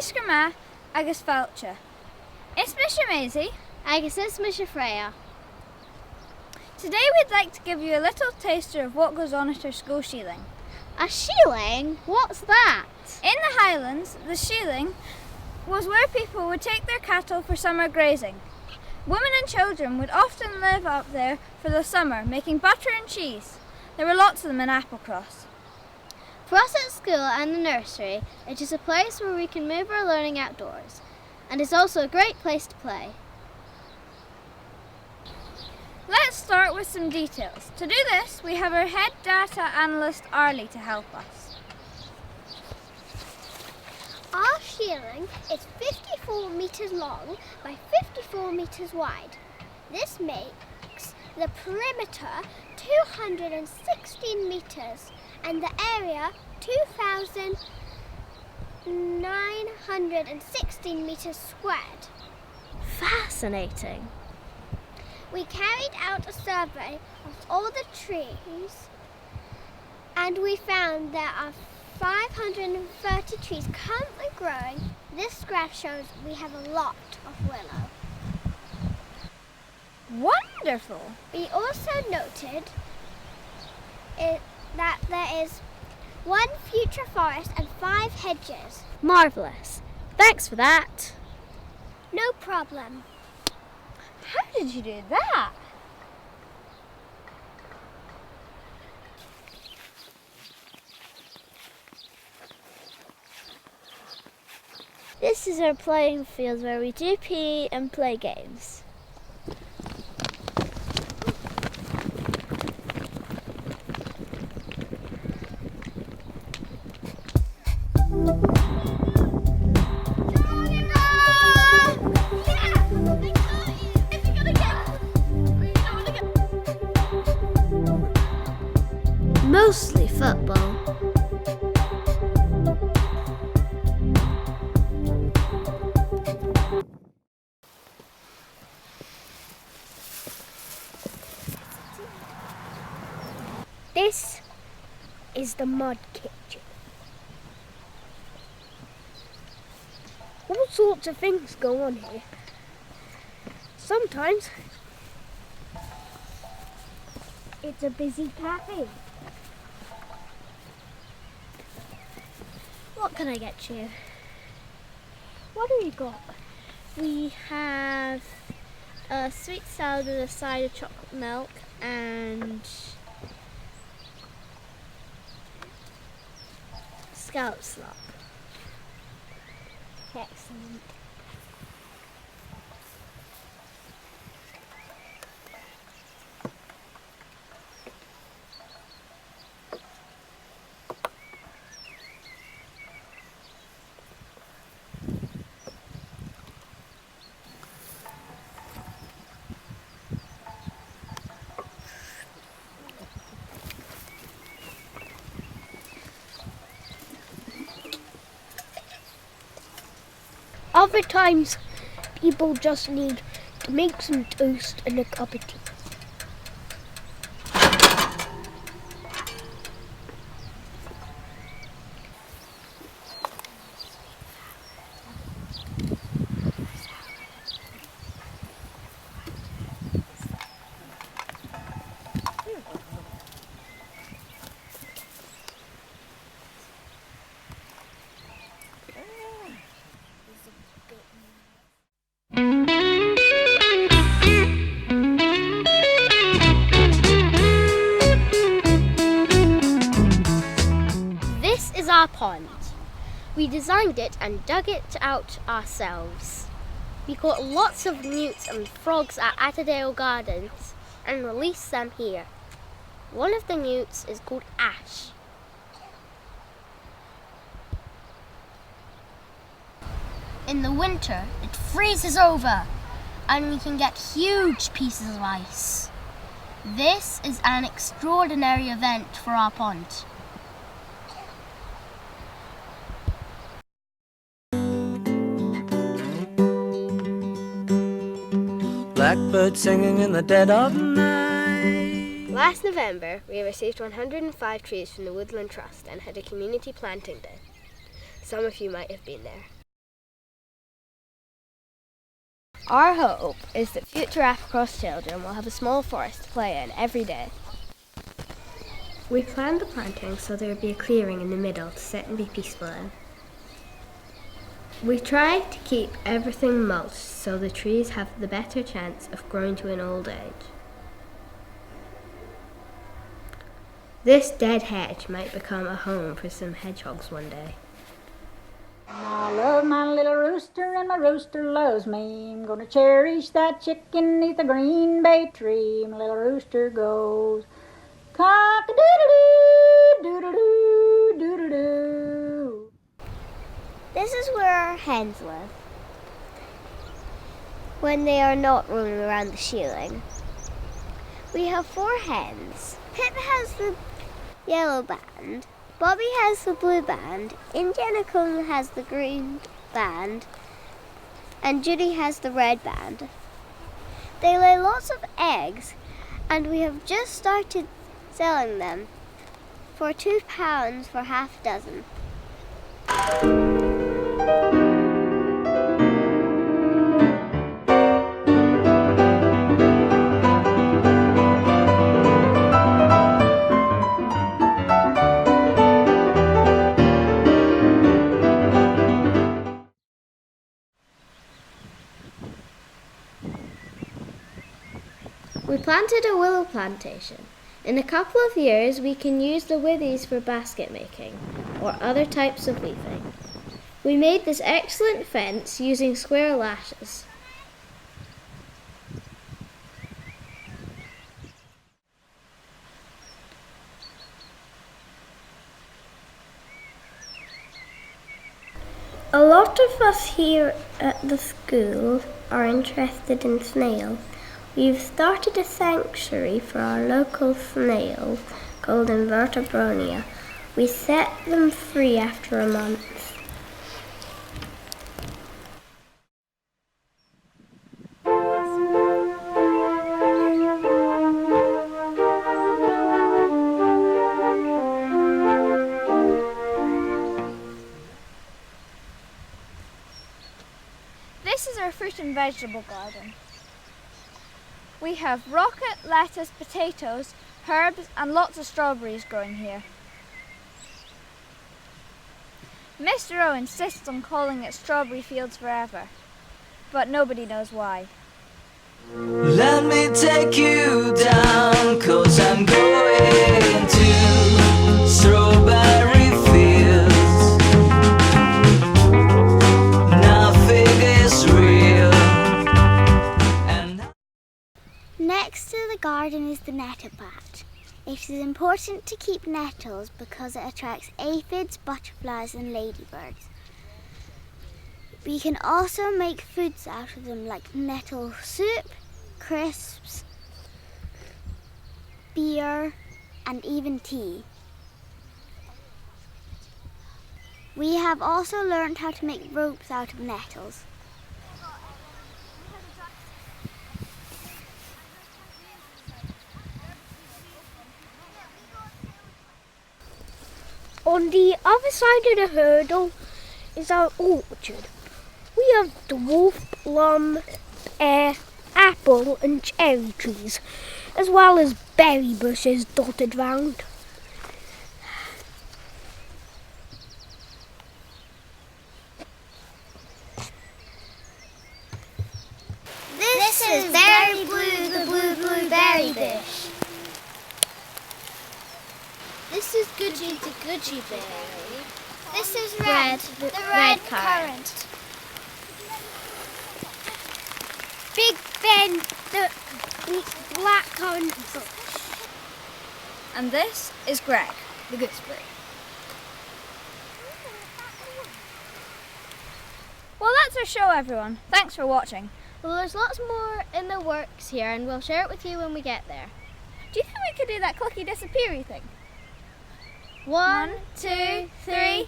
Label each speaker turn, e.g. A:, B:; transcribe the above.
A: Scrama agus Falcha. Is Misha Maisie.
B: Agus is Misha Freya.
A: Today we'd like to give you a little taster of what goes on at our school Shieling.
B: A shieling? What's that?
A: In the Highlands, the Shieling was where people would take their cattle for summer grazing. Women and children would often live up there for the summer, making butter and cheese. There were lots of them in Applecross.
B: For us at school and the nursery, it is a place where we can move our learning outdoors, and it's also a great place to play.
A: Let's start with some details. To do this, we have our head data analyst Arlie to help us.
C: Our shieling is 54 metres long by 54 metres wide. This makes the perimeter 216 metres and the area 2,916 metres squared.
B: Fascinating.
C: We carried out a survey of all the trees and we found there are 530 trees currently growing. This graph shows we have a lot of willow.
A: Wonderful!
C: We also noted that there is 1 future forest and 5 hedges.
B: Marvellous. Thanks for that.
C: No problem.
A: How did you do that?
B: This is our playing field where we do PE and play games. Mostly football. This is the mud kitchen. All sorts of things go on here. Sometimes it's a busy cafe. What can I get you? What do we got? We have a sweet salad with a side of chocolate milk and scallop slop. Excellent. Other times, people just need to make some toast and a cup of tea. Our pond. We designed it and dug it out ourselves. We caught lots of newts and frogs at Attadale Gardens and released them here. One of the newts is called Ash. In the winter, it freezes over and we can get huge pieces of ice. This is an extraordinary event for our pond.
D: Blackbird singing in the dead of night.
B: Last November, we received 105 trees from the Woodland Trust and had a community planting day. Some of you might have been there. Our hope is that future Applecross children will have a small forest to play in every day. We planned the planting so there would be a clearing in the middle to sit and be peaceful in. We tried to keep everything mulched so the trees have the better chance of growing to an old age. This dead hedge might become a home for some hedgehogs one day.
E: I love my little rooster and my rooster loves me. I'm gonna cherish that chicken neath the green bay tree. My little rooster goes cock-a-doodle-doo, doodle-doo, doodle-doo.
C: This is where our hens live when they are not roaming around the shieling. We have 4 hens. Pip has the yellow band, Bobby has the blue band, Indiana Cone has the green band, and Judy has the red band. They lay lots of eggs, and we have just started selling them for £2 for half a dozen.
B: We planted a willow plantation. In a couple of years we can use the withies for basket making or other types of weaving. We made this excellent fence using square lashes. A lot of us here at the school are interested in snails. We've started a sanctuary for our local snails called Invertebronia. We set them free after a month.
A: This is our fruit and vegetable garden. We have rocket, lettuce, potatoes, herbs and lots of strawberries growing here. Mr. O insists on calling it Strawberry Fields Forever, but nobody knows why.
D: Let me take you down, 'cause I'm going to strawberry fields. Nothing is real.
C: Next to the garden is the nettle patch. It is important to keep nettles because it attracts aphids, butterflies and ladybirds. We can also make foods out of them like nettle soup, crisps, beer and even tea. We have also learned how to make ropes out of nettles.
B: On the other side of the hurdle is our orchard. We have dwarf, plum, pear, apple and cherry trees, as well as berry bushes dotted round.
C: This is Berry Blue, the blue berry bush. This is Goody the goody berry. This is Red, the red currant.
B: Big Ben, the black currant bush.
A: And this is Greg, the gooseberry. Well, that's our show, everyone. Thanks for watching.
B: Well, there's lots more in the works here and we'll share it with you when we get there.
A: Do you think we could do that clicky disappeary thing?
B: 1,
A: 2, 3.